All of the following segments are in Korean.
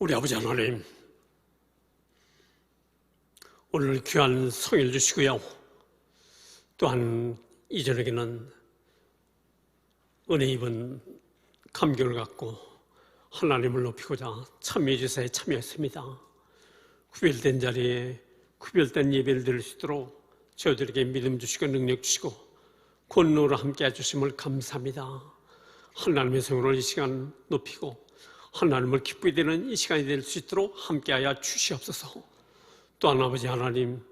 우리 아버지 하나님, 오늘 귀한 성일 주시고요. 또한 이 저녁에는 은혜 입은 감격을 갖고 하나님을 높이고자 참여해 주사에 참여했습니다. 구별된 자리에 구별된 예배를 드릴 수 있도록 저희들에게 믿음 주시고 능력 주시고 권능으로 함께 해주심을 감사합니다. 하나님의 성으로 이 시간 높이고 하나님을 기쁘게 되는 이 시간이 될 수 있도록 함께하여 주시옵소서. 또한 아버지 하나님,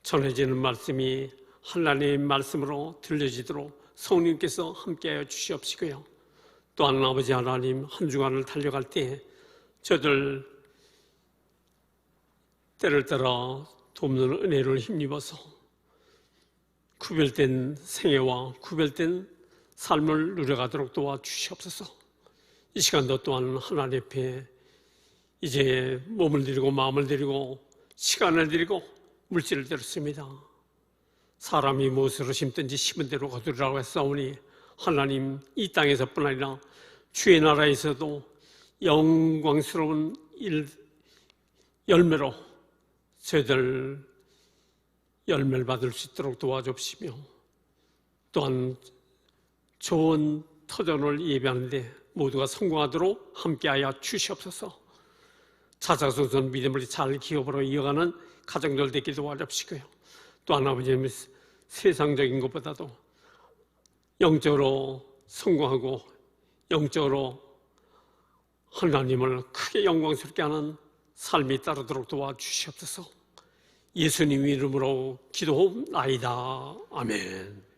전해지는 말씀이 하나님의 말씀으로 들려지도록 성령님께서 함께하여 주시옵시고요. 또한 아버지 하나님, 한 주간을 달려갈 때 저들 때를 따라 돕는 은혜를 힘입어서 구별된 생애와 구별된 삶을 누려가도록 도와주시옵소서. 이 시간도 또한 하나님 앞에 이제 몸을 드리고 마음을 드리고 시간을 드리고 물질을 드렸습니다. 사람이 무엇으로 심든지 심은 대로 거두리라고 했사오니 하나님, 이 땅에서뿐 아니라 주의 나라에서도 영광스러운 열매로 저희들 열매를 받을 수 있도록 도와주시며, 또한 좋은 터전을 예배하는데 모두가 성공하도록 함께하여 주시옵소서. 자자손손 믿음을 잘 기업으로 이어가는 가정들 되길 도와주시고요. 또한 아버지님, 세상적인 것보다도 영적으로 성공하고 영적으로 하나님을 크게 영광스럽게 하는 삶이 따르도록 도와주시옵소서. 예수님 이름으로 기도하옵나이다. 아멘.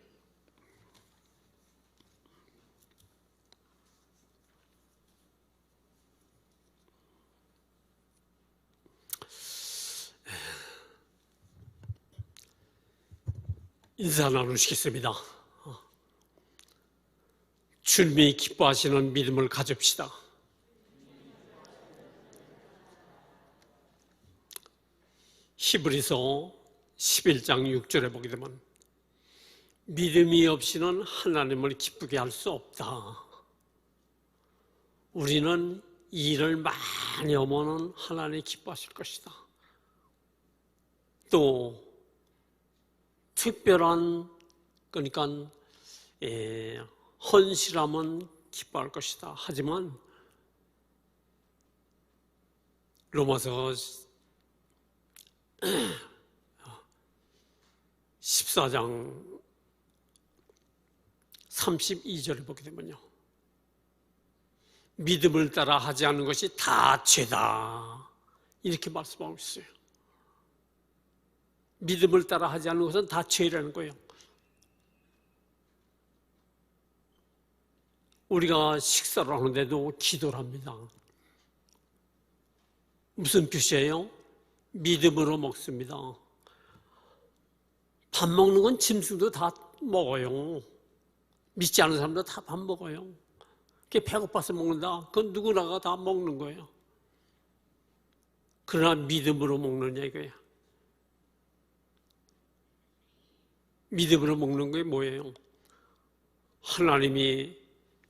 인사 나누시겠습니다. 주님이 기뻐하시는 믿음을 가집시다. 히브리서 11장 6절에 보게 되면 믿음이 없이는 하나님을 기쁘게 할 수 없다. 우리는 이 일을 많이 하면 하나님이 기뻐하실 것이다. 또 특별한, 그러니까 헌신하면 기뻐할 것이다. 하지만 로마서 14장 32절을 보게 되면요, 믿음을 따라 하지 않는 것이 다 죄다, 이렇게 말씀하고 있어요. 믿음을 따라 하지 않는 것은 다 죄라는 거예요. 우리가 식사를 하는데도 기도를 합니다. 무슨 뜻이에요? 믿음으로 먹습니다. 밥 먹는 건 짐승도 다 먹어요. 믿지 않는 사람도 다 밥 먹어요. 그게 배고파서 먹는다, 그건 누구나가 다 먹는 거예요. 그러나 믿음으로 먹느냐 이거예요. 믿음으로 먹는 게 뭐예요? 하나님이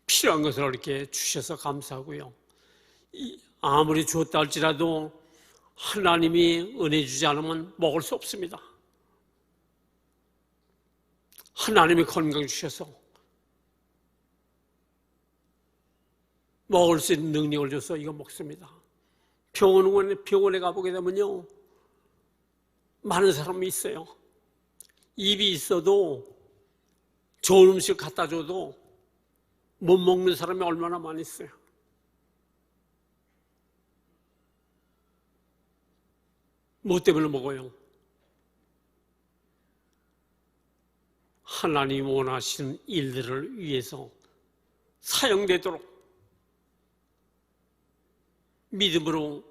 필요한 것을 이렇게 주셔서 감사하고요. 아무리 주었다 할지라도 하나님이 은혜 주지 않으면 먹을 수 없습니다. 하나님이 건강 주셔서 먹을 수 있는 능력을 줘서 이거 먹습니다. 병원에 가보게 되면요, 많은 사람이 있어요. 입이 있어도 좋은 음식 갖다 줘도 못 먹는 사람이 얼마나 많이 있어요. 뭐 때문에 먹어요? 하나님 원하시는 일들을 위해서 사용되도록 믿음으로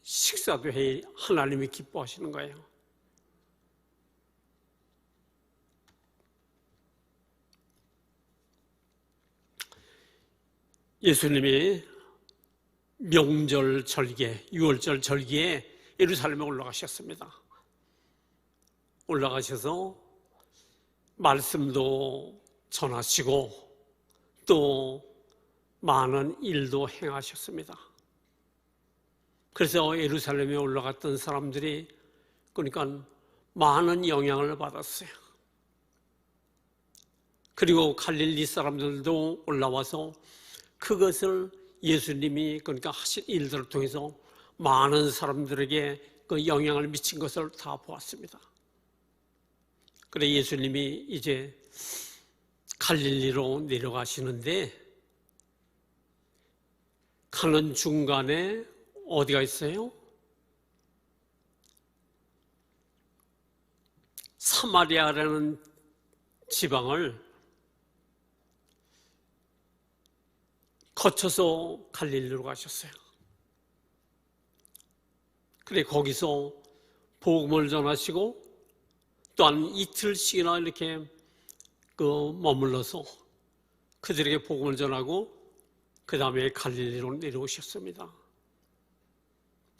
식사도 해 하나님이 기뻐하시는 거예요. 예수님이 명절 절기에, 6월절 절기에 예루살렘에 올라가셨습니다. 올라가셔서 말씀도 전하시고 또 많은 일도 행하셨습니다. 그래서 예루살렘에 올라갔던 사람들이 그러니까 많은 영향을 받았어요. 그리고 갈릴리 사람들도 올라와서 그것을 예수님이 그러니까 하신 일들을 통해서 많은 사람들에게 그 영향을 미친 것을 다 보았습니다. 그래 예수님이 이제 갈릴리로 내려가시는데 가는 중간에 어디가 있어요? 사마리아라는 지방을 거쳐서 갈릴리로 가셨어요. 그래 거기서 복음을 전하시고 또한 이틀씩이나 이렇게 머물러서 그들에게 복음을 전하고 그 다음에 갈릴리로 내려오셨습니다.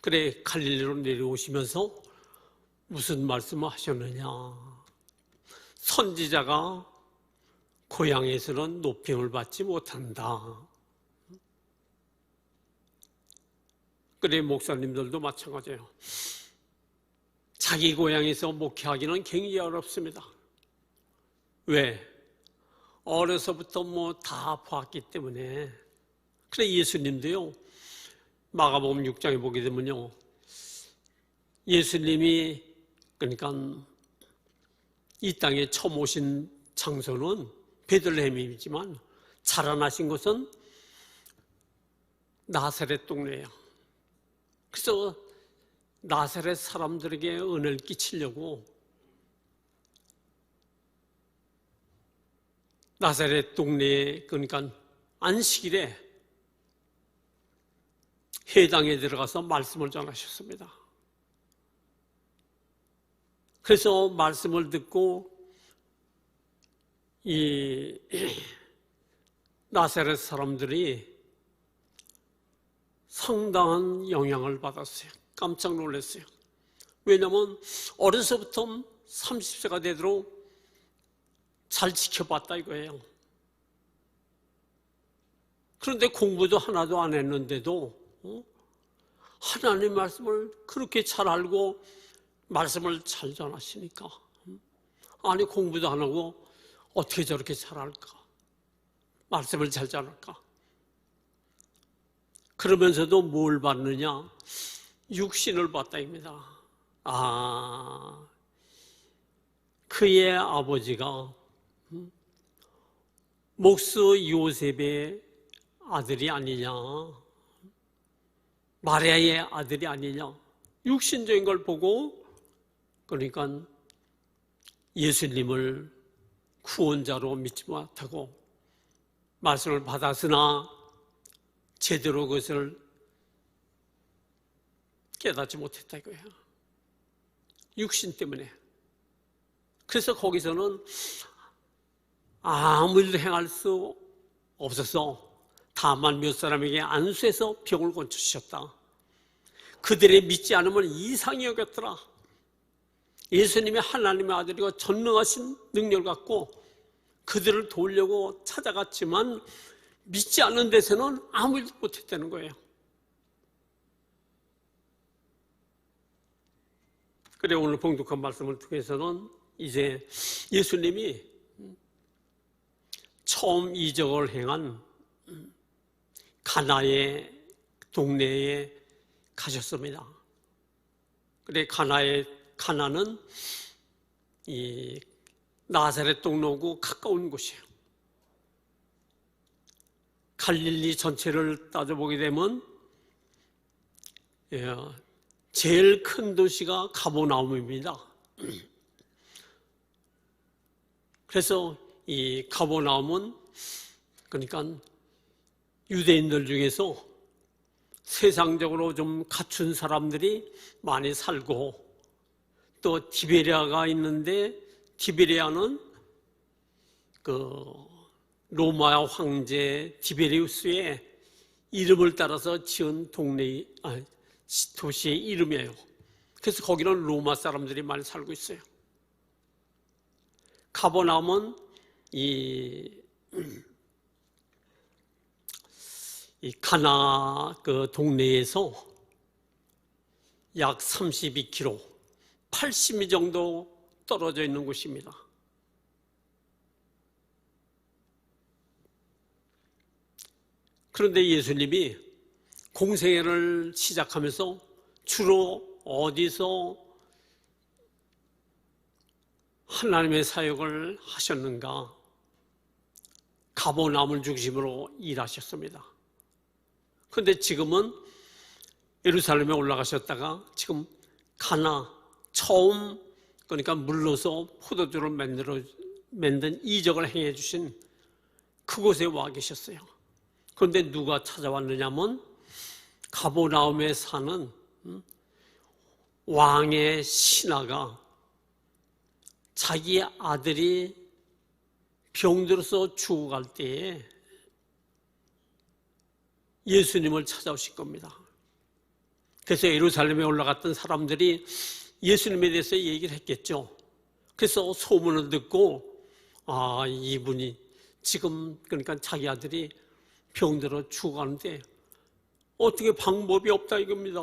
그래 갈릴리로 내려오시면서 무슨 말씀을 하셨느냐? 선지자가 고향에서는 높임을 받지 못한다. 그래 목사님들도 마찬가지예요. 자기 고향에서 목회하기는 굉장히 어렵습니다. 왜? 어려서부터 다 봤기 때문에. 그래 예수님도요. 마가복음 6장에 보게 되면요. 예수님이 그러니까 이 땅에 처음 오신 장소는 베들레헴이지만 자라나신 곳은 나사렛 동네예요. 그래서 나사렛 사람들에게 은혜를 끼치려고 나사렛 동네에 그러니까 안식일에 회당에 들어가서 말씀을 전하셨습니다. 그래서 말씀을 듣고 이 나사렛 사람들이 상당한 영향을 받았어요. 깜짝 놀랐어요. 왜냐하면 어려서부터 30세가 되도록 잘 지켜봤다 이거예요. 그런데 공부도 하나도 안 했는데도 하나님 말씀을 그렇게 잘 알고 말씀을 잘 전하시니까 아니 공부도 안 하고 어떻게 저렇게 잘 알까? 말씀을 잘 전할까? 그러면서도 뭘 받느냐? 육신을 받다입니다. 그의 아버지가 목수 요셉의 아들이 아니냐? 마리아의 아들이 아니냐? 육신적인 걸 보고 그러니까 예수님을 구원자로 믿지 못하고 말씀을 받았으나 제대로 그것을 깨닫지 못했다 이거예요. 육신 때문에. 그래서 거기서는 아무 일도 행할 수 없어서 다만 몇 사람에게 안수해서 병을 고쳐주셨다. 그들의 믿지 않으면 이상히 여겼더라. 예수님이 하나님의 아들이고 전능하신 능력을 갖고 그들을 도우려고 찾아갔지만 믿지 않는 데서는 아무 일도 못했다는 거예요. 그래 오늘 봉독한 말씀을 통해서는 이제 예수님이 처음 이적을 행한 가나의 동네에 가셨습니다. 그래 가나는 이 나사렛 동네하고 가까운 곳이에요. 갈릴리 전체를 따져보게 되면 제일 큰 도시가 가버나움입니다. 그래서 이 가버나움은 그러니까 유대인들 중에서 세상적으로 좀 갖춘 사람들이 많이 살고 또 티베리아가 있는데 티베리아는 그 로마 황제 티베리우스의 이름을 따라서 지은 도시의 이름이에요. 그래서 거기는 로마 사람들이 많이 살고 있어요. 가버나움은 이 가나 그 동네에서 약 32km, 80미 정도 떨어져 있는 곳입니다. 그런데 예수님이 공생애를 시작하면서 주로 어디서 하나님의 사역을 하셨는가? 가버나움을 중심으로 일하셨습니다. 그런데 지금은 예루살렘에 올라가셨다가 지금 가나 처음 그러니까 물러서 포도주를 만든 이적을 행해 주신 그곳에 와 계셨어요. 그런데 누가 찾아왔느냐면 가버나움에 사는 왕의 신하가 자기 아들이 병들어서 죽어갈 때에 예수님을 찾아오실 겁니다. 그래서 예루살렘에 올라갔던 사람들이 예수님에 대해서 얘기를 했겠죠. 그래서 소문을 듣고 이분이 지금 그러니까 자기 아들이 병들어 죽어가는데 어떻게 방법이 없다 이겁니다.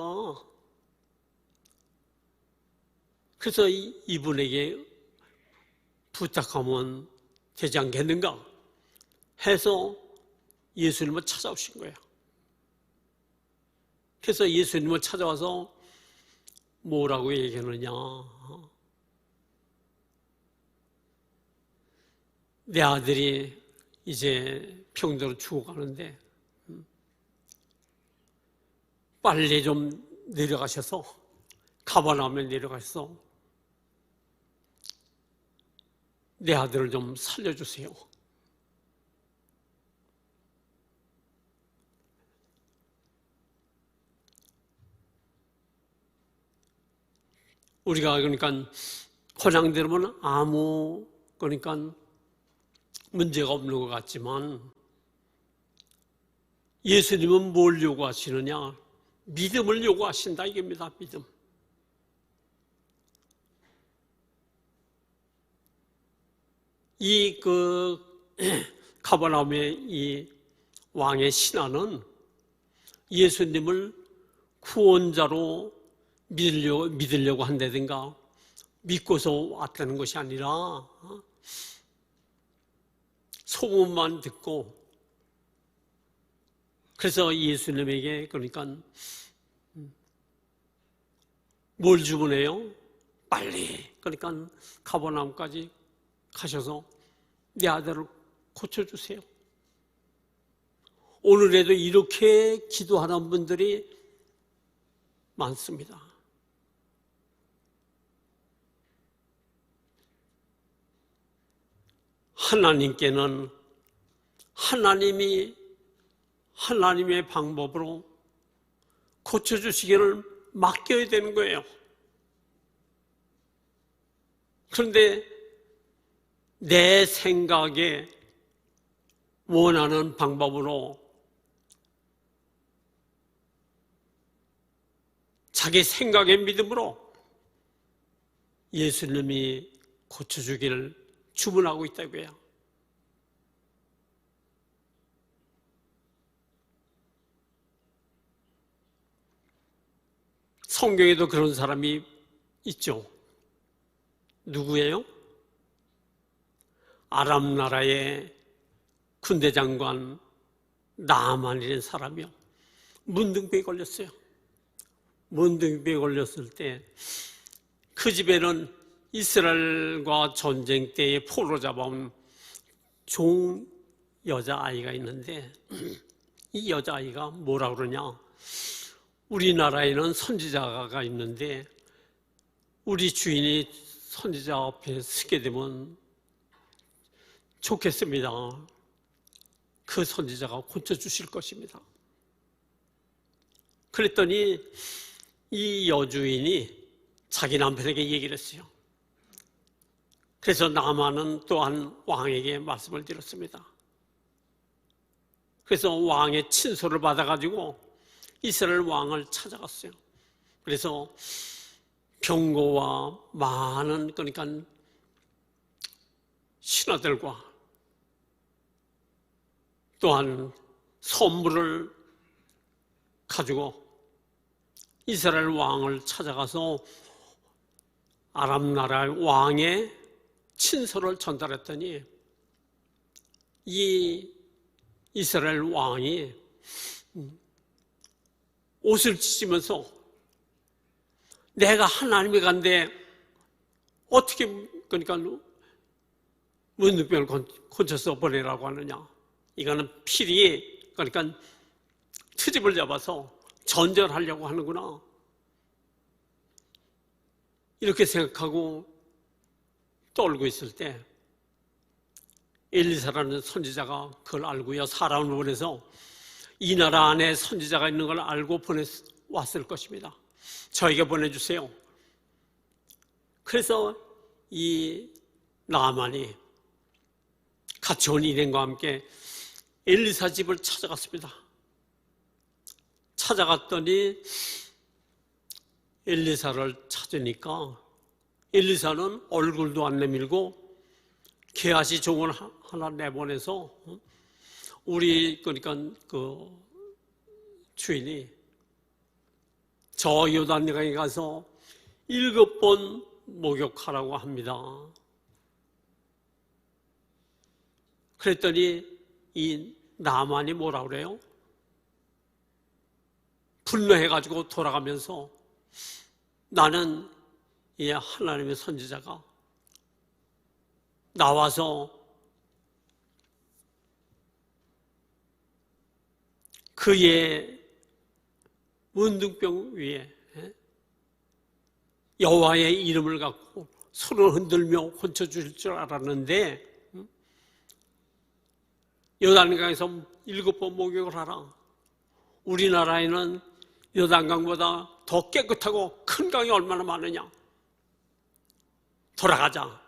그래서 이분에게 부탁하면 되지 않겠는가 해서 예수님을 찾아오신 거예요. 그래서 예수님을 찾아와서 뭐라고 얘기하느냐. 내 아들이 이제 병들어 죽어가는데 빨리 좀 내려가셔서 가버나움에 내려가셔서 내 아들을 좀 살려주세요. 우리가 그러니까 헌양되면 아무 그러니까 문제가 없는 것 같지만 예수님은 뭘 요구하시느냐? 믿음을 요구하신다 이겁니다. 믿음. 이 가버나움의 이 왕의 신하는 예수님을 구원자로 믿으려고 한다든가 믿고서 왔다는 것이 아니라 소문만 듣고 그래서 예수님에게 그러니까 뭘 주문해요? 빨리 그러니까 가버나움까지 가셔서 내 아들을 고쳐주세요. 오늘에도 이렇게 기도하는 분들이 많습니다. 하나님께는 하나님의 방법으로 고쳐주시기를 맡겨야 되는 거예요. 그런데 내 생각에 원하는 방법으로 자기 생각의 믿음으로 예수님이 고쳐주기를 주문하고 있다고요. 성경에도 그런 사람이 있죠. 누구예요? 아람 나라의 군대 장관 나아만이라는 사람이요. 문둥병에 걸렸어요. 문둥병에 걸렸을 때 그 집에는 이스라엘과 전쟁 때에 포로 잡아온 종 여자아이가 있는데 이 여자아이가 뭐라 그러냐. 우리나라에는 선지자가 있는데 우리 주인이 선지자 앞에 서게 되면 좋겠습니다. 그 선지자가 고쳐주실 것입니다. 그랬더니 이 여주인이 자기 남편에게 얘기를 했어요. 그래서 나만은 또한 왕에게 말씀을 드렸습니다. 그래서 왕의 친소를 받아가지고 이스라엘 왕을 찾아갔어요. 그래서 병거와 많은 그러니까 신하들과 또한 선물을 가지고 이스라엘 왕을 찾아가서 아람 나라 왕의 친서를 전달했더니 이 이스라엘 왕이 옷을 찢으면서 내가 하나님의 간데 어떻게 그러니까 문둥병을 건져서 보내라고 하느냐. 이거는 필히 그러니까 트집을 잡아서 전절하려고 하는구나. 이렇게 생각하고 떨고 있을 때 엘리사라는 선지자가 그걸 알고요. 사람을 보내서 이 나라 안에 선지자가 있는 걸 알고 왔을 것입니다. 저에게 보내주세요. 그래서 이 나아만이 같이 온 일행과 함께 엘리사 집을 찾아갔습니다. 찾아갔더니 엘리사를 찾으니까 엘리사는 얼굴도 안 내밀고 게하시 종을 하나 내보내서 우리 그러니까 그 주인이 저 요단강에 가서 7번 목욕하라고 합니다. 그랬더니 이 나만이 뭐라 그래요? 분노해가지고 돌아가면서 나는 이 하나님의 선지자가 나와서 그의 문둥병 위에 여호와의 이름을 갖고 손을 흔들며 고쳐줄 줄 알았는데 요단강에서 7번 목욕을 하라. 우리나라에는 요단강보다 더 깨끗하고 큰 강이 얼마나 많으냐. 돌아가자.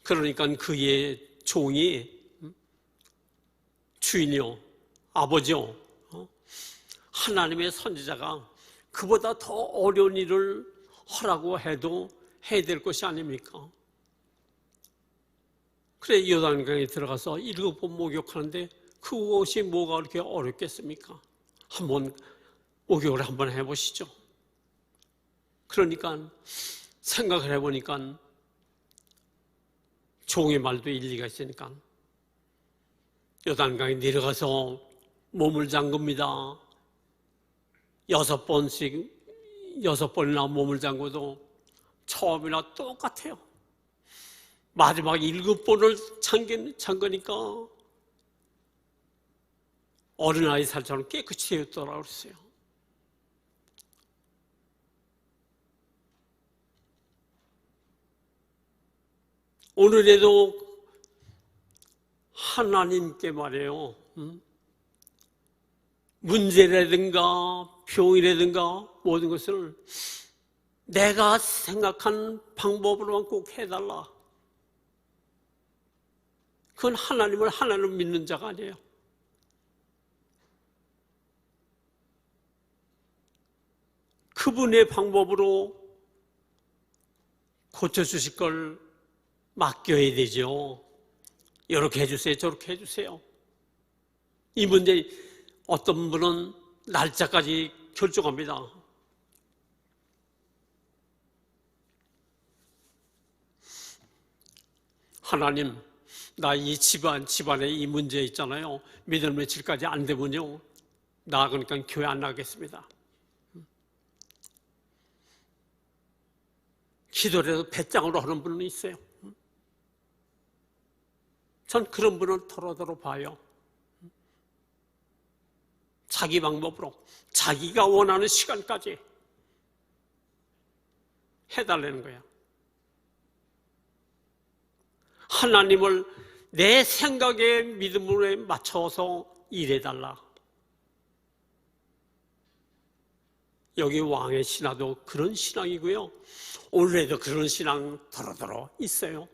그러니까 그의 종이 주인이요, 아버지요, 하나님의 선지자가 그보다 더 어려운 일을 하라고 해도 해야 될 것이 아닙니까? 그래 요단강에 들어가서 7번 목욕하는데 그것이 뭐가 그렇게 어렵겠습니까? 한번 목욕을 한번 해보시죠. 그러니까 생각을 해보니까 종의 말도 일리가 있으니까 요단강에 내려가서 몸을 잠급니다. 6번이나 몸을 잠궈도 처음이나 똑같아요. 마지막 7번을 잠그니까 어린아이 살처럼 깨끗이 되었더라고 그랬어요. 오늘에도 하나님께 말해요. 문제라든가 병이라든가 모든 것을 내가 생각한 방법으로만 꼭 해달라. 그건 하나님을 믿는 자가 아니에요. 그분의 방법으로 고쳐주실 걸 맡겨야 되죠. 이렇게 해주세요, 저렇게 해주세요. 이 문제 어떤 분은 날짜까지 결정합니다. 하나님, 나 이 집안에 이 문제 있잖아요. 몇 월 며칠까지 안 되면요, 나 그러니까 교회 안 나가겠습니다. 기도를 해서 배짱으로 하는 분은 있어요. 전 그런 분을 더러더러 봐요. 자기 방법으로 자기가 원하는 시간까지 해달라는 거예요. 하나님을 내 생각의 믿음으로 맞춰서 일해달라. 여기 왕의 신하도 그런 신앙이고요. 오늘에도 그런 신앙 더러더러 있어요.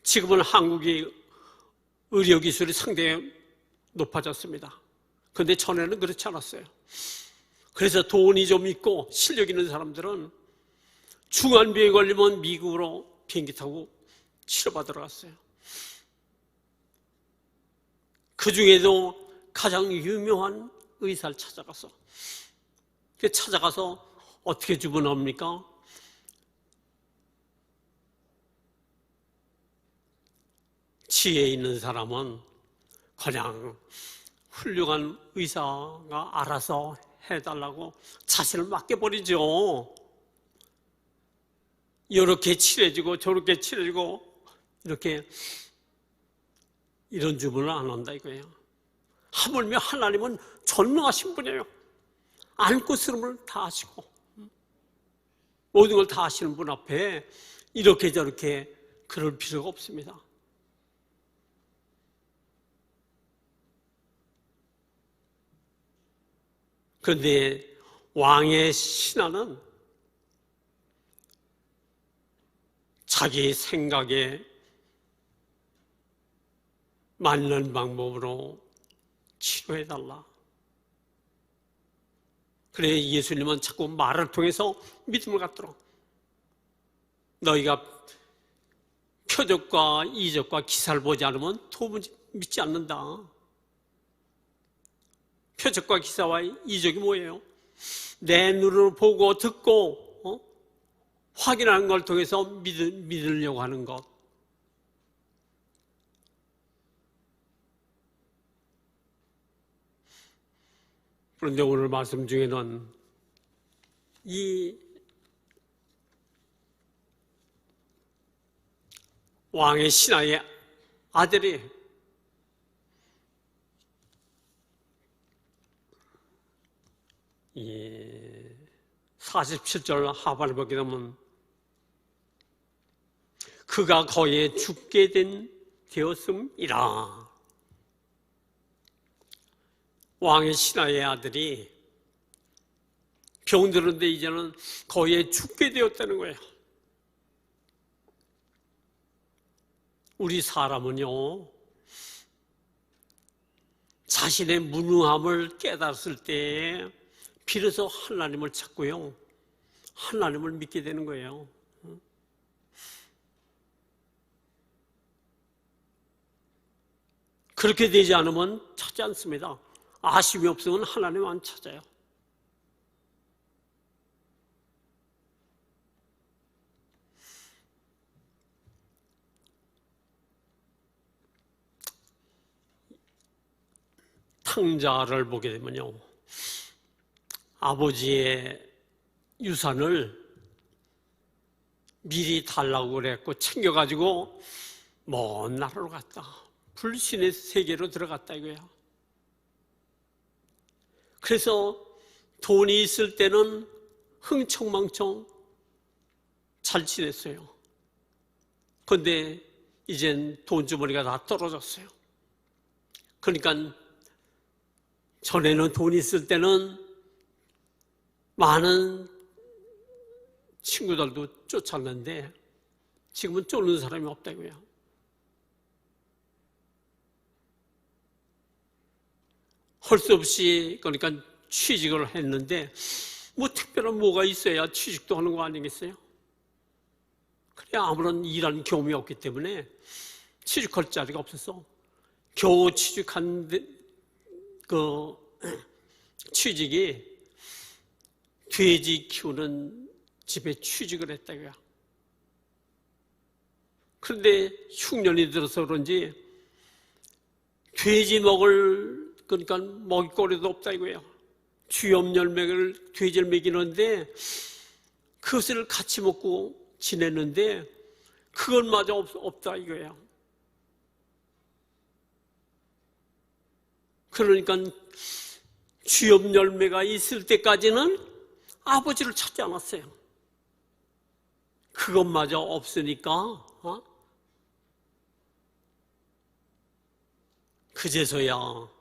지금은 한국의 의료기술이 상당히 높아졌습니다. 그런데 전에는 그렇지 않았어요. 그래서 돈이 좀 있고 실력 있는 사람들은 중환병에 걸리면 미국으로 비행기 타고 치료받으러 갔어요. 그 중에도 가장 유명한 의사를 찾아가서 어떻게 주문합니까? 지혜 있는 사람은 그냥 훌륭한 의사가 알아서 해달라고 자신을 맡겨버리죠. 이렇게 칠해지고 저렇게 칠해지고 이렇게 이런 주문을 안 한다 이거예요. 하물며 하나님은 전능하신 분이에요. 안고 쓰름을 다 하시고 모든 걸 다 하시는 분 앞에 이렇게 저렇게 그럴 필요가 없습니다. 그런데 왕의 신하는 자기 생각에 맞는 방법으로 치료해달라. 그래 예수님은 자꾸 말을 통해서 믿음을 갖도록 너희가 표적과 이적과 기사를 보지 않으면 도무지 믿지 않는다. 표적과 기사와 이적이 뭐예요? 내 눈으로 보고 듣고 확인하는 걸 통해서 믿으려고 하는 것. 그런데 오늘 말씀 중에는 이 왕의 신하의 아들이 47절 하반을 보게 되면 그가 거의 죽게 되었음이라. 왕의 신하의 아들이 병들었는데 이제는 거의 죽게 되었다는 거예요. 우리 사람은요, 자신의 무능함을 깨달았을 때 비로소 하나님을 찾고요, 하나님을 믿게 되는 거예요. 그렇게 되지 않으면 찾지 않습니다. 아쉬움이 없으면 하나님 안 찾아요. 탕자를 보게 되면요, 아버지의 유산을 미리 달라고 그랬고 챙겨가지고 먼 나라로 갔다. 불신의 세계로 들어갔다 이거야. 그래서 돈이 있을 때는 흥청망청 잘 지냈어요. 그런데 이젠 돈주머니가 다 떨어졌어요. 그러니까 전에는 돈이 있을 때는 많은 친구들도 쫓았는데 지금은 쫓는 사람이 없다고요. 할 수 없이 그러니까 취직을 했는데 뭐 특별한 뭐가 있어야 취직도 하는 거 아니겠어요? 그래 아무런 일하는 경험이 없기 때문에 취직할 자리가 없었어. 겨우 취직한 그 취직이 돼지 키우는 집에 취직을 했다고요. 그런데 흉년이 들어서 그런지 돼지 먹을 그러니까 먹이거리도 없다 이거예요. 쥐염 열매를 돼지를 먹이는데 그것을 같이 먹고 지냈는데 그것마저 없다 이거예요. 그러니까 쥐염 열매가 있을 때까지는 아버지를 찾지 않았어요. 그것마저 없으니까 그제서야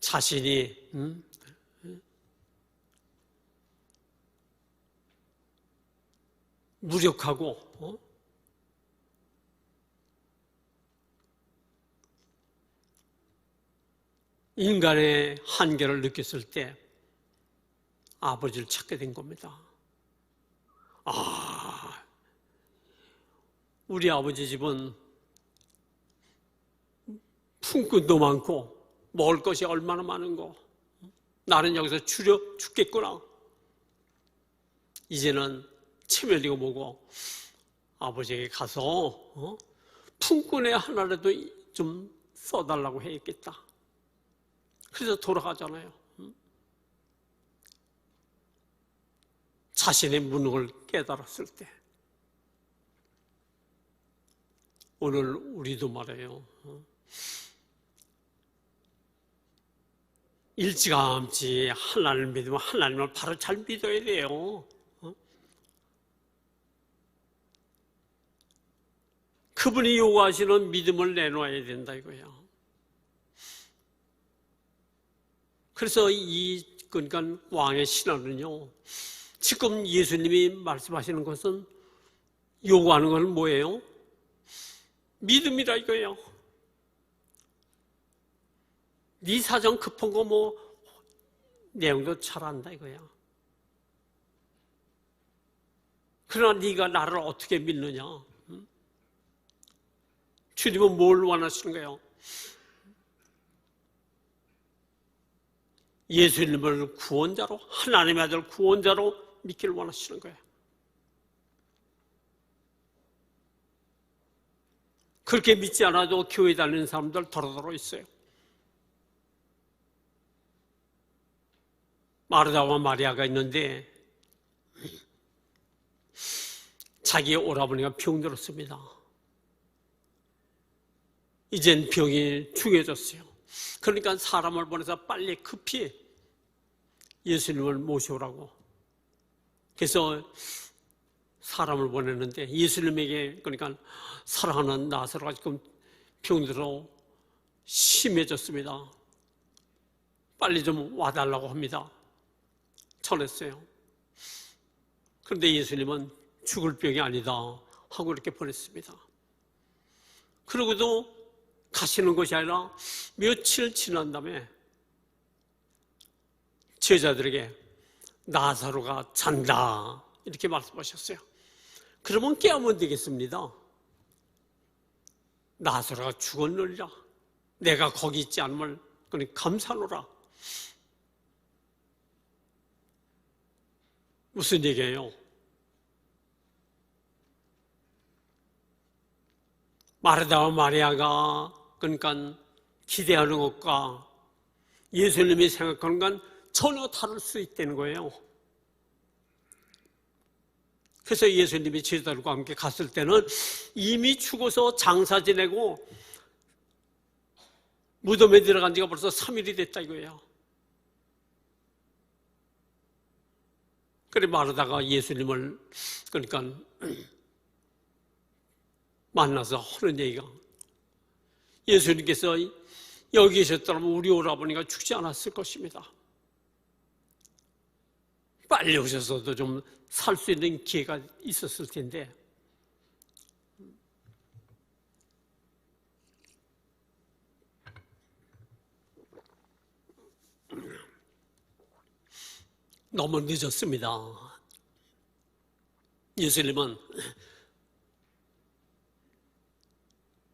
자신이 무력하고 인간의 한계를 느꼈을 때 아버지를 찾게 된 겁니다. 우리 아버지 집은 품꾼도 많고 먹을 것이 얼마나 많은 거. 나는 여기서 죽겠구나. 이제는 체면이고 뭐고 아버지에게 가서 품꾼의 하나라도 좀 써달라고 해야겠다. 그래서 돌아가잖아요. 자신의 무능을 깨달았을 때. 오늘 우리도 말해요. 일찌감치 하나님을 믿으면 하나님을 바로 잘 믿어야 돼요. 그분이 요구하시는 믿음을 내놓아야 된다 이거야. 그래서 그러니까 왕의 신앙은요, 지금 예수님이 말씀하시는 것은 요구하는 건 뭐예요? 믿음이라 이거예요. 네 사정 급한 거 뭐 내용도 잘 안다 이거야. 그러나 네가 나를 어떻게 믿느냐? 주님은 뭘 원하시는 거예요? 예수님을 구원자로, 하나님의 아들 구원자로 믿기를 원하시는 거예요. 그렇게 믿지 않아도 교회 다니는 사람들 더러더러 있어요. 마르다와 마리아가 있는데 자기 오라버니가 병들었습니다. 이젠 병이 중해졌어요. 그러니까 사람을 보내서 빨리 급히 예수님을 모셔오라고. 그래서 사람을 보냈는데 예수님에게, 그러니까 사랑하는 나사로가 지금 병들어 심해졌습니다. 빨리 좀 와달라고 합니다. 전했어요. 그런데 예수님은 죽을 병이 아니다 하고 이렇게 보냈습니다. 그러고도 가시는 것이 아니라 며칠 지난 다음에 제자들에게 나사로가 잔다 이렇게 말씀하셨어요. 그러면 깨우면 되겠습니다. 나사로가 죽었느니라. 내가 거기 있지 않음을 감사하노라. 무슨 얘기예요? 마르다와 마리아가 그러니까 기대하는 것과 예수님이 생각하는 건 전혀 다를 수 있다는 거예요. 그래서 예수님이 제자들과 함께 갔을 때는 이미 죽어서 장사 지내고 무덤에 들어간 지가 벌써 3일이 됐다 이거예요. 그래 마르다가 예수님을 그러니까 만나서 하는 얘기가, 예수님께서 여기 계셨더라면 우리 오라버니가 죽지 않았을 것입니다. 빨리 오셔서도 좀 살 수 있는 기회가 있었을 텐데. 너무 늦었습니다. 예수님은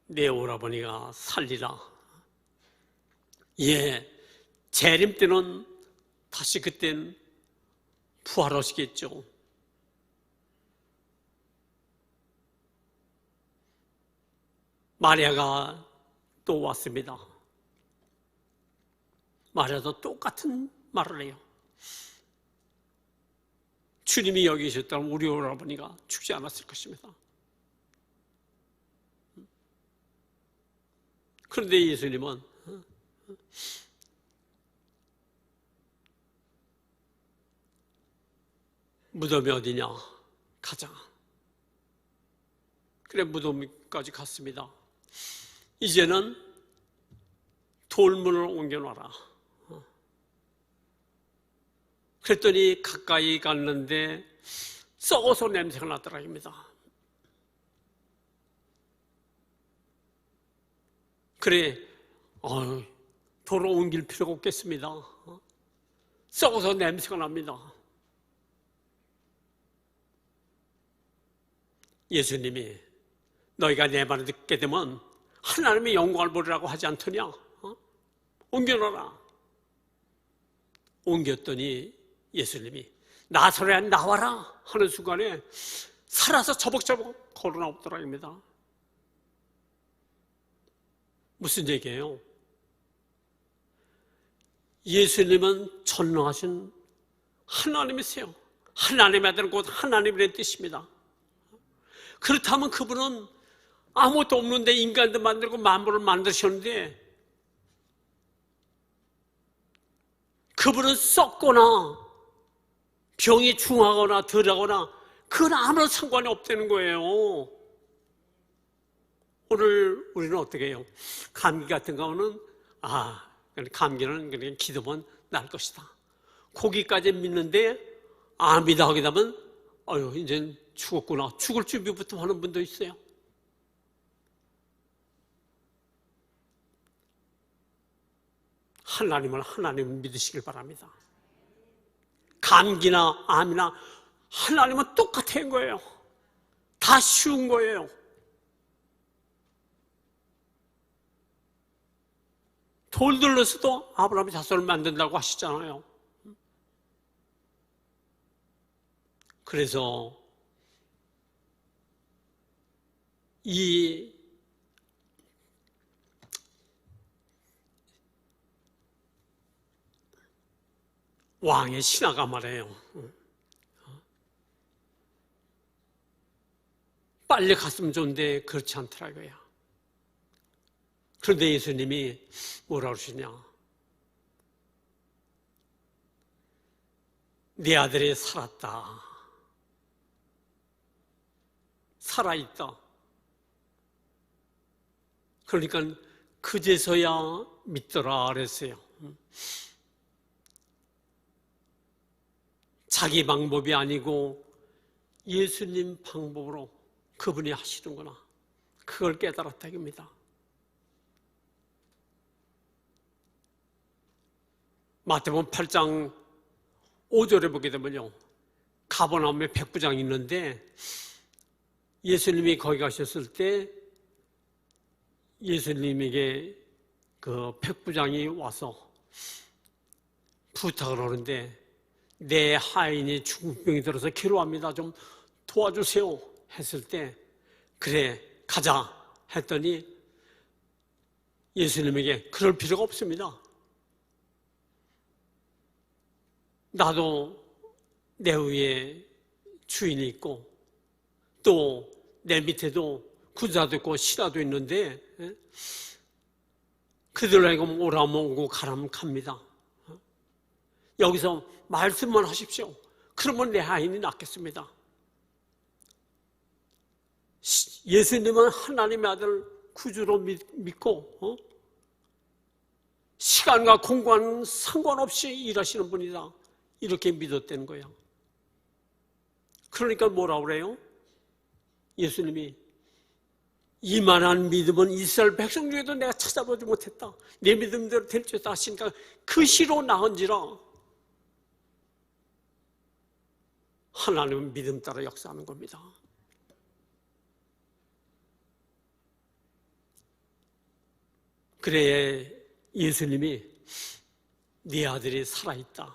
내 오라버니가 살리라. 예, 재림 때는 다시 그땐 부활하시겠죠. 마리아가 또 왔습니다. 마리아도 똑같은 말을 해요. 주님이 여기 계셨다면 우리 오라버니가 죽지 않았을 것입니다. 그런데 예수님은 무덤이 어디냐? 가자. 그래 무덤까지 갔습니다. 이제는 돌문을 옮겨놔라. 그랬더니 가까이 갔는데 썩어서 냄새가 나더랍니다. 그래, 돌을 옮길 필요가 없겠습니다. 썩어서 냄새가 납니다. 예수님이 너희가 내 말을 듣게 되면 하나님의 영광을 보리라고 하지 않더냐? 옮겨놔라. 옮겼더니 예수님이 나사로야 나와라 하는 순간에 살아서 저벅저벅 걸어 나오더랍니다. 무슨 얘기예요? 예수님은 전능하신 하나님이세요. 하나님의 아들은 곧 하나님이라는 뜻입니다. 그렇다면 그분은 아무것도 없는데 인간도 만들고 만물을 만드셨는데 그분은 썩거나 병이 중하거나 덜하거나 그건 아무런 상관이 없다는 거예요. 오늘 우리는 어떻게 해요? 감기 같은 거는 감기는 그냥 기도면 날 것이다. 거기까지 믿는데 암이다 하게 되면 이제 죽었구나. 죽을 준비부터 하는 분도 있어요. 하나님을 믿으시길 바랍니다. 감기나 암이나 하나님은 똑같은 거예요. 다 쉬운 거예요. 돌 들러서도 아브라함이 자손을 만든다고 하시잖아요. 그래서 이 왕의 신하가 말해요. 빨리 갔으면 좋은데 그렇지 않더라고요. 그런데 예수님이 뭐라 그러시냐? 네 아들이 살았다. 살아있다. 그러니까 그제서야 믿더라 그랬어요. 자기 방법이 아니고 예수님 방법으로 그분이 하시는구나. 그걸 깨달았다 이겁니다. 마태복음 8장 5절에 보게 되면요, 가버나움에 백부장이 있는데 예수님이 거기 가셨을 때 예수님에게 그 백부장이 와서 부탁을 하는데 내 하인이 중풍병이 들어서 괴로워합니다. 좀 도와주세요 했을 때 그래 가자 했더니 예수님에게 그럴 필요가 없습니다. 나도 내 위에 주인이 있고 또 내 밑에도 군사도 있고 신하도 있는데 그들로 하여금 오라면 오고 가라면 갑니다. 여기서 말씀만 하십시오. 그러면 내 하인이 낫겠습니다. 예수님은 하나님의 아들 구주로 믿고 시간과 공간 상관없이 일하시는 분이다. 이렇게 믿었다는 거예요. 그러니까 뭐라 그래요? 예수님이 이만한 믿음은 이스라엘 백성 중에도 내가 찾아보지 못했다. 내 믿음대로 될 줄 아시니까 그 시로 나은지라. 하나님은 믿음 따라 역사하는 겁니다. 그래 예수님이 네 아들이 살아있다.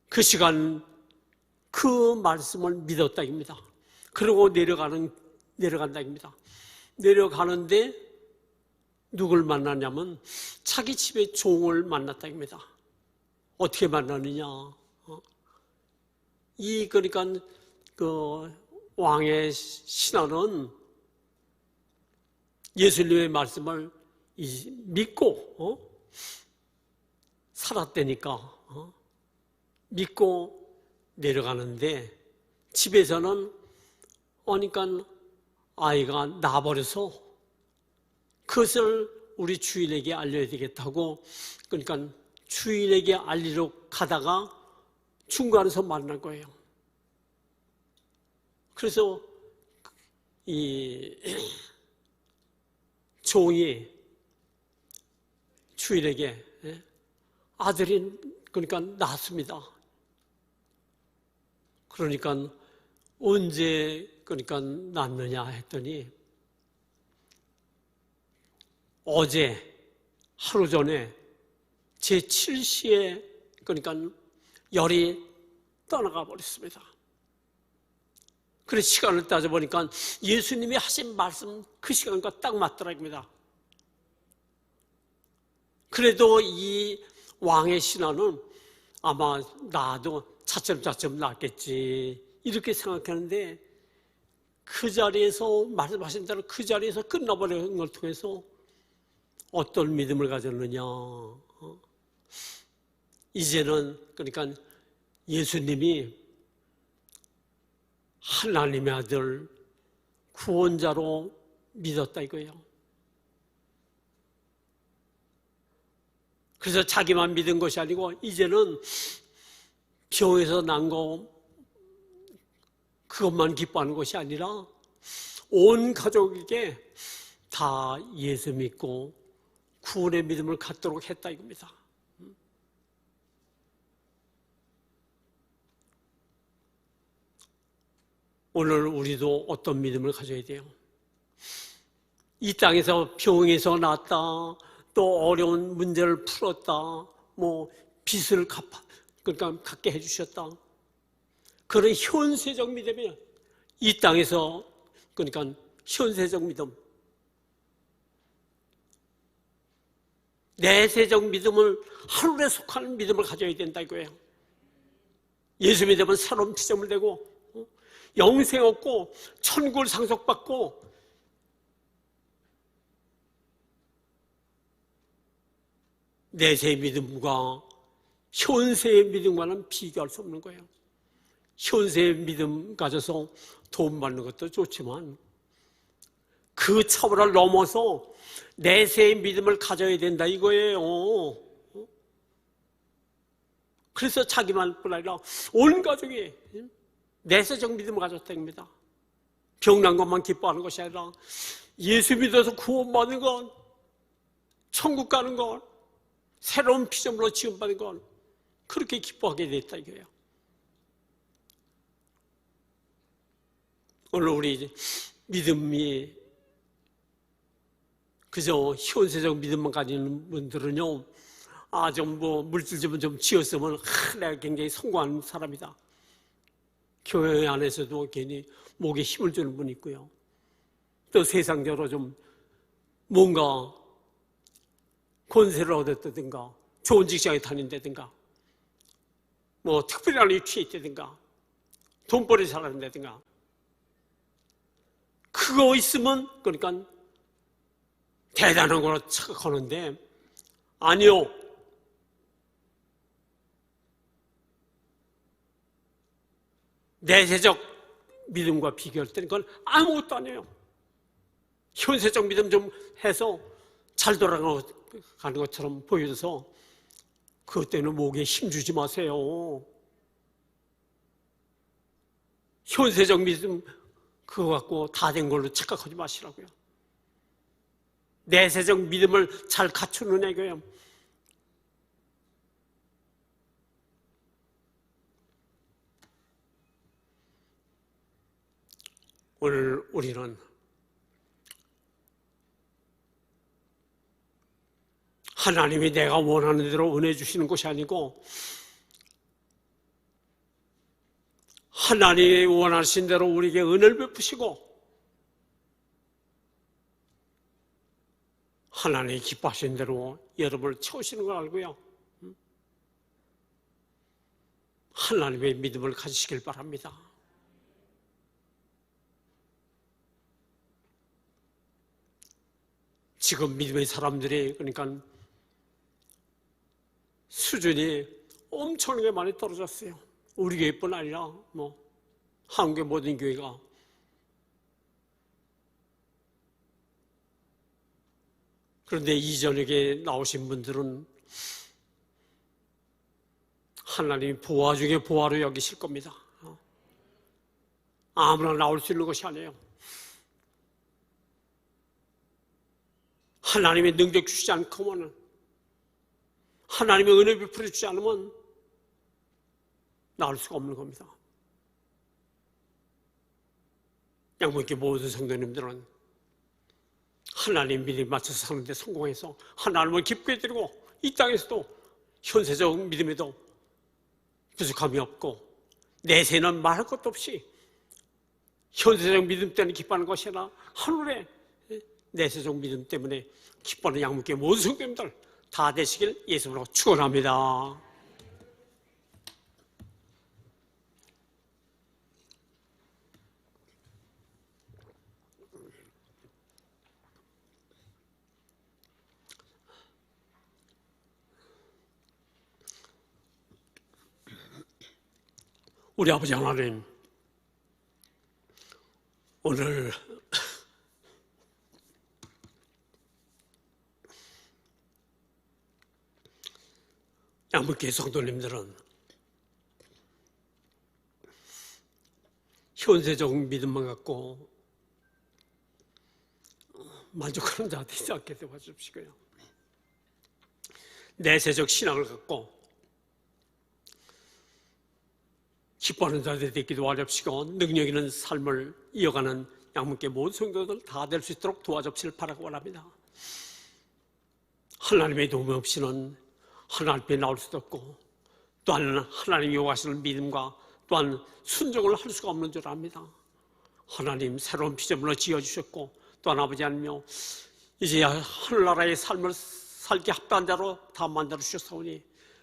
그 시간 그 말씀을 믿었다입니다. 그리고 내려간다입니다. 내려가는데 누굴 만나냐면 자기 집의 종을 만났다입니다. 어떻게 만나느냐? 그러니까 그 왕의 신하는 예수님의 말씀을 믿고 살았다니까 믿고 내려가는데 집에서는 그러니까 아이가 나버려서 그것을 우리 주인에게 알려야 되겠다고 그러니까 주인에게 알리러 가다가 중간에서 만난 거예요. 그래서 이 종이 주인에게 아들이 그러니까 낳았습니다. 그러니까 언제 그러니까 낳느냐 했더니 어제 하루 전에 제 7시에 그러니까 열이 떠나가 버렸습니다. 그래서 시간을 따져보니까 예수님이 하신 말씀 그 시간과 딱 맞더랍니다. 그래도 이 왕의 신하는 아마 나도 차츰차츰 낫겠지 이렇게 생각하는데 그 자리에서 말씀하신 대로 그 자리에서 끝나버리는 걸 통해서 어떤 믿음을 가졌느냐. 이제는 그러니까 예수님이 하나님의 아들 구원자로 믿었다 이거예요. 그래서 자기만 믿은 것이 아니고 이제는 병에서 난 거 그것만 기뻐하는 것이 아니라 온 가족에게 다 예수 믿고 구원의 믿음을 갖도록 했다 이겁니다. 오늘 우리도 어떤 믿음을 가져야 돼요? 이 땅에서 병에서 났다, 또 어려운 문제를 풀었다, 뭐 빚을 그러니까 갚게 해주셨다. 그런 현세적 믿음이에요. 이 땅에서 그러니까 현세적 믿음. 내세적 믿음을 하늘에 속하는 믿음을 가져야 된다 이거예요. 예수 믿으면 새로운 피조물 되고 영생 얻고 천국을 상속받고 내세의 믿음과 현세의 믿음과는 비교할 수 없는 거예요. 현세의 믿음 가져서 도움 받는 것도 좋지만 그 차원을 넘어서 내세의 믿음을 가져야 된다 이거예요. 그래서 자기만뿐 아니라 온 가족이 내세적 믿음을 가졌답니다. 병난 것만 기뻐하는 것이 아니라 예수 믿어서 구원받는 것, 천국 가는 것, 새로운 피조물로 지음받는 것 그렇게 기뻐하게 됐다 이거예요. 오늘 우리 믿음이 그저 현세적 믿음만 가지는 분들은요, 좀 물질 좀 지었으면 내가 굉장히 성공한 사람이다. 교회 안에서도 괜히 목에 힘을 주는 분이 있고요. 또 세상적으로 좀 뭔가 권세를 얻었다든가 좋은 직장에 다닌다든가 뭐 특별한 위치에 있다든가 돈벌이 잘한다든가 그거 있으면 그러니까 대단한 거로 착각하는데 아니요. 내세적 믿음과 비교할 때는 그건 아무것도 아니에요. 현세적 믿음 좀 해서 잘 돌아가는 것처럼 보여줘서 그것 때문에 목에 힘주지 마세요. 현세적 믿음 그거 갖고 다 된 걸로 착각하지 마시라고요. 내세적 믿음을 잘 갖추는 애고요. 오늘 우리는 하나님이 내가 원하는 대로 은혜 주시는 것이 아니고 하나님이 원하신 대로 우리에게 은혜를 베푸시고 하나님이 기뻐하신 대로 여러분을 채우시는 걸 알고요. 하나님의 믿음을 가지시길 바랍니다. 지금 믿음의 사람들이 그러니까 수준이 엄청나게 많이 떨어졌어요. 우리 교회뿐 아니라 뭐 한국의 모든 교회가. 그런데 이전에 나오신 분들은 하나님이 보화 중에 보화로 여기실 겁니다. 아무나 나올 수 있는 것이 아니에요. 하나님의 능력 주시지 않고는 하나님의 은혜 베풀어 주지 않으면 나올 수가 없는 겁니다. 양문교회 모든 성도님들은 하나님 믿음에 맞춰서 사는데 성공해서 하나님을 기쁘게 드리고 이 땅에서도 현세적 믿음에도 부족함이 없고 내세는 말할 것도 없이 현세적 믿음 때문에 기뻐하는 것이 아니라 하늘의 내세적 믿음 때문에 기뻐하는 양문교회 모든 성도님들 다 되시길 예수님으로 축원합니다. 우리 아버지 하나님, 오늘 양문교회 성도님들은 현세적 믿음만 갖고 만족하는 자 되지 않게 도와주시고요. 내세적 신앙을 갖고 기뻐하는 자들이 되기도 도와주시고 능력 있는 삶을 이어가는 양문교회 모든 성도들 다 될 수 있도록 도와주시길 바라고 원합니다. 하나님의 도움 없이는 하나님 앞에 나올 수도 없고 또한 하나님이 요구하시는 믿음과 또한 순종을 할 수가 없는 줄 압니다. 하나님 새로운 피조물을 지어주셨고 또한 아버지 하나님이여 이제 하늘나라의 삶을 살기 합당한 자로 다 만들어주셨사오니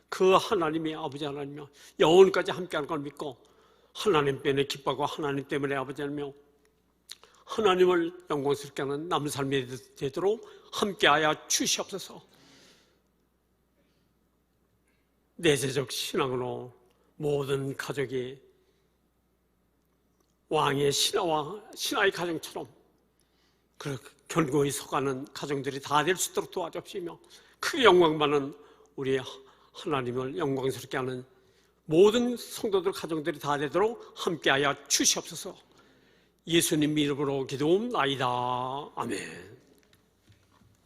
그 하나님이 아버지 하나님이여 영원까지 함께하는 걸 믿고 하나님 때문에 기뻐하고 하나님 때문에 아버지 하나님이여 하나님을 영광스럽게 하는 남은 삶이 되도록 함께하여 주시옵소서. 내세적 신앙으로 모든 가족이 왕의 신하의 가정처럼 그렇게 견고히 서가는 가정들이 다 될 수 있도록 도와주시며 크게 영광받는 우리 하나님을 영광스럽게 하는 모든 성도들 가정들이 다 되도록 함께하여 주시옵소서. 예수님 이름으로 기도옵나이다. 아멘.